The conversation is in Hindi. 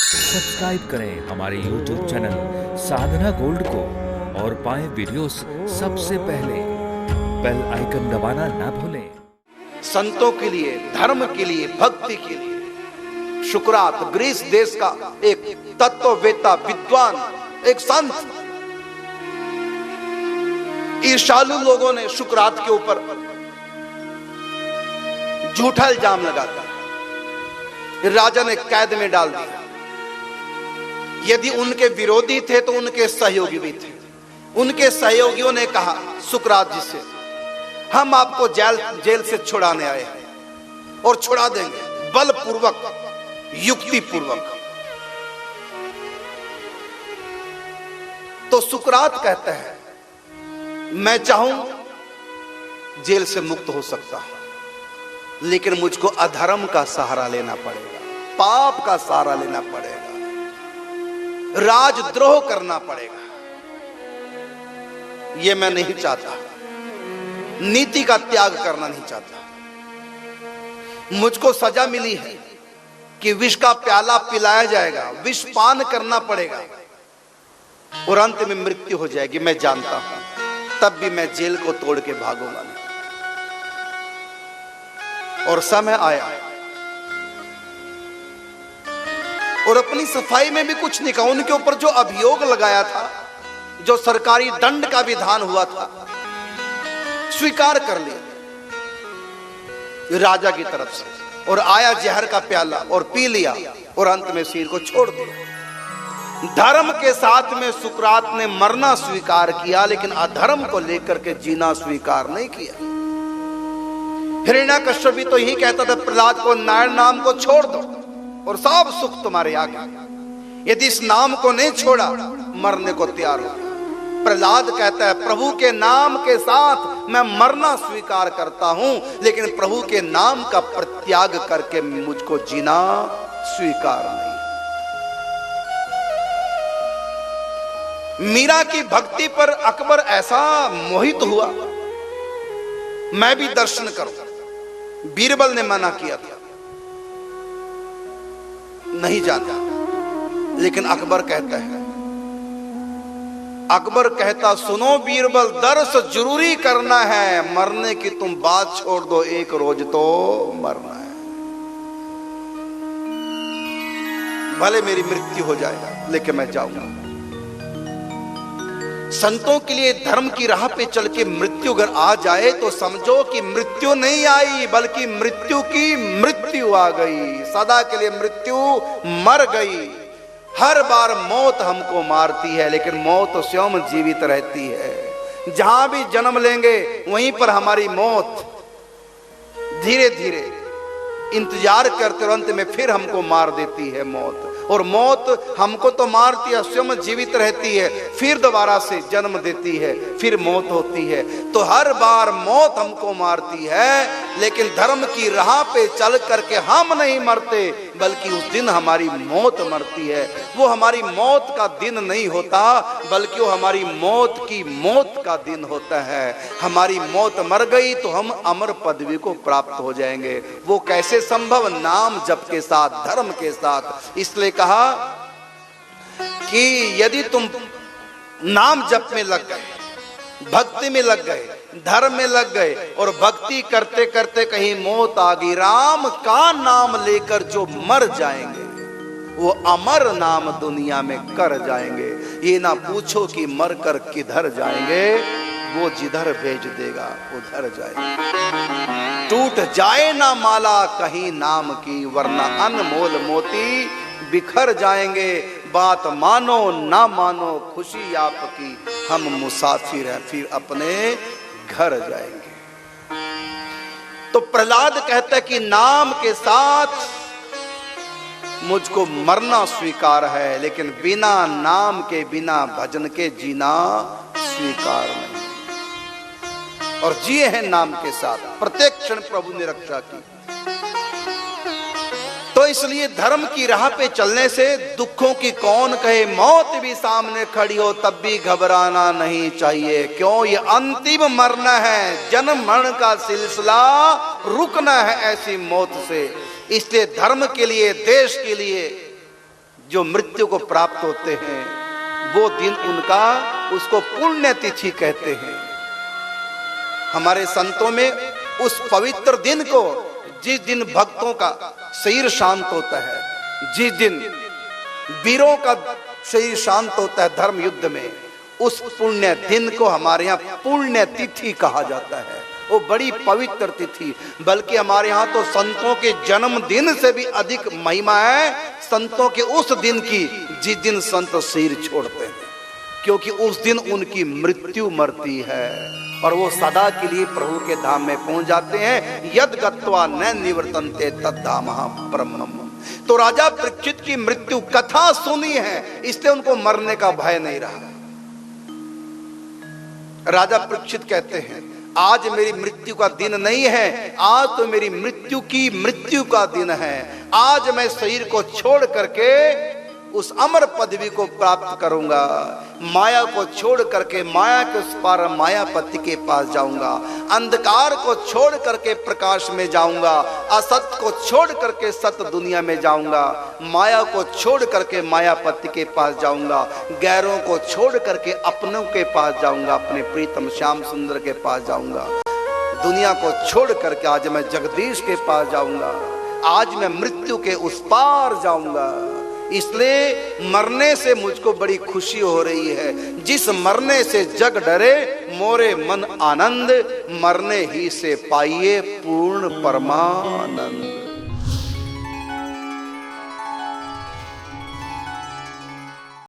सब्सक्राइब करें हमारे YouTube चैनल साधना गोल्ड को और पाएं वीडियोस सबसे पहले। बेल आइकन दबाना ना भूलें। संतों के लिए, धर्म के लिए, भक्ति के लिए सुकरात ग्रीस देश का एक तत्ववेत्ता, विद्वान, एक संत। ईर्ष्यालु लोगों ने सुकरात के ऊपर झूठा इल्जाम लगाता, राजा ने कैद में डाल दिया। यदि उनके विरोधी थे तो उनके सहयोगी भी थे। उनके सहयोगियों ने कहा सुकरात जी से, हम आपको जेल से छुड़ाने आए हैं और छुड़ा देंगे, बलपूर्वक, युक्तिपूर्वक। तो सुकरात कहते हैं, मैं चाहूं जेल से मुक्त हो सकता हूं, लेकिन मुझको अधर्म का सहारा लेना पड़ेगा, पाप का सहारा लेना पड़ेगा, राजद्रोह करना पड़ेगा। यह मैं नहीं चाहता, नीति का त्याग करना नहीं चाहता। मुझको सजा मिली है कि विष का प्याला पिलाया जाएगा, विष पान करना पड़ेगा और अंत में मृत्यु हो जाएगी, मैं जानता हूं। तब भी मैं जेल को तोड़ के भागूंगा नहीं। और समय आया और अपनी सफाई में भी कुछ नहीं कहा। उनके ऊपर जो अभियोग लगाया था, जो सरकारी दंड का विधान हुआ था, स्वीकार कर लिया राजा की तरफ से, और आया जहर का प्याला और पी लिया और अंत में सिर को छोड़ दिया। धर्म के साथ में सुकरात ने मरना स्वीकार किया, लेकिन अधर्म को लेकर के जीना स्वीकार नहीं किया। हिरण्यकश्यप भी तो यही कहता था, प्रहलाद को नारायण नाम को छोड़ दो और सब सुख तुम्हारे आगे। यदि इस नाम को नहीं छोड़ा, मरने को तैयार हो। प्रहलाद कहता है, प्रभु के नाम के साथ मैं मरना स्वीकार करता हूं, लेकिन प्रभु के नाम का परित्याग करके मुझको जीना स्वीकार नहीं। मीरा की भक्ति पर अकबर ऐसा मोहित हुआ, मैं भी दर्शन करूं। बीरबल ने मना किया था, नहीं जाता। लेकिन अकबर कहता, सुनो बीरबल, दर्श जरूरी करना है, मरने की तुम बात छोड़ दो, एक रोज तो मरना है। भले मेरी मृत्यु हो जाएगा, लेकिन मैं जाऊंगा। संतों के लिए धर्म की राह पे चल के मृत्यु अगर आ जाए तो समझो कि मृत्यु नहीं आई, बल्कि मृत्यु की मृत्यु आ गई। सदा के लिए मृत्यु मर गई। हर बार मौत हमको मारती है, लेकिन मौत स्वयं जीवित रहती है। जहां भी जन्म लेंगे वहीं पर हमारी मौत धीरे धीरे इंतजार करते, अंत में फिर हमको मार देती है मौत। और मौत हमको तो मारती है, स्वयं जीवित रहती है, फिर दोबारा से जन्म देती है, फिर मौत होती है। तो हर बार मौत हमको मारती है, लेकिन धर्म की राह पे चल करके हम नहीं मरते, बल्कि उस दिन हमारी मौत मरती है। वो हमारी मौत का दिन नहीं होता, बल्कि वो हमारी मौत की मौत का दिन होता है। हमारी मौत मर गई तो हम अमर पदवी को प्राप्त हो जाएंगे। वो कैसे संभव? नाम जप के साथ, धर्म के साथ। इसलिए कहा कि यदि तुम नाम जप में लग गए, भक्ति में लग गए, धर्म में लग गए और भक्ति करते करते कहीं मौत आ गई, राम का नाम लेकर जो मर जाएंगे वो अमर नाम दुनिया में कर जाएंगे। ये ना पूछो कि मर कर किधर जाएंगे, वो जिधर भेज देगा उधर जाएंगे। टूट जाए ना माला कहीं नाम की, वरना अनमोल मोती बिखर जाएंगे। बात मानो ना मानो खुशी आपकी, हम मुसाफिर हैं फिर अपने घर जाएंगे। तो प्रहलाद कहता है कि नाम के साथ मुझको मरना स्वीकार है, लेकिन बिना नाम के, बिना भजन के जीना स्वीकार नहीं। और जिए हैं नाम के साथ, प्रत्येक क्षण प्रभु ने रक्षा की। तो इसलिए धर्म की राह पे चलने से दुखों की कौन कहे, मौत भी सामने खड़ी हो तब भी घबराना नहीं चाहिए। क्यों? ये अंतिम मरना है, जन्म मरण का सिलसिला रुकना है ऐसी मौत से। इसलिए धर्म के लिए, देश के लिए जो मृत्यु को प्राप्त होते हैं, वो दिन उनका, उसको पुण्य तिथि कहते हैं। हमारे संतों में उस पवित्र दिन को, जिस दिन भक्तों का शरीर शांत होता है, जिस दिन वीरों का शरीर शांत होता है धर्म युद्ध में, उस पुण्य दिन को हमारे यहाँ पुण्य तिथि कहा जाता है। वो बड़ी पवित्र तिथि, बल्कि हमारे यहाँ तो संतों के जन्मदिन से भी अधिक महिमा है संतों के उस दिन की, जिस दिन संत शरीर छोड़ते हैं, क्योंकि उस दिन उनकी मृत्यु मरती है और वो सदा के लिए प्रभु के धाम में पहुंच जाते हैं। यद गत्वा न निवर्तन्ते तद्धामः ब्रह्मम्। तो राजा परीक्षित की मृत्यु कथा सुनी है, इसलिए उनको मरने का भय नहीं रहा। राजा परीक्षित कहते हैं, आज मेरी मृत्यु का दिन नहीं है, आज तो मेरी मृत्यु का दिन है। आज मैं शरीर को छोड़ करके उस अमर पदवी को प्राप्त करूंगा। माया को छोड़ करके माया के उस पार मायापति के पास जाऊंगा। अंधकार को छोड़ करके प्रकाश में जाऊंगा। असत को छोड़ करके सत्य दुनिया में जाऊंगा। माया को छोड़ करके मायापति के पास जाऊंगा। गैरों को छोड़ करके अपनों के पास जाऊंगा। अपने प्रीतम श्याम सुंदर के पास जाऊंगा। दुनिया को छोड़ करके आज मैं जगदीश के पास जाऊंगा। आज मैं मृत्यु के उस पार जाऊंगा। इसलिए मरने से मुझको बड़ी खुशी हो रही है। जिस मरने से जग डरे मोरे मन आनंद, मरने ही से पाइए पूर्ण परमानंद।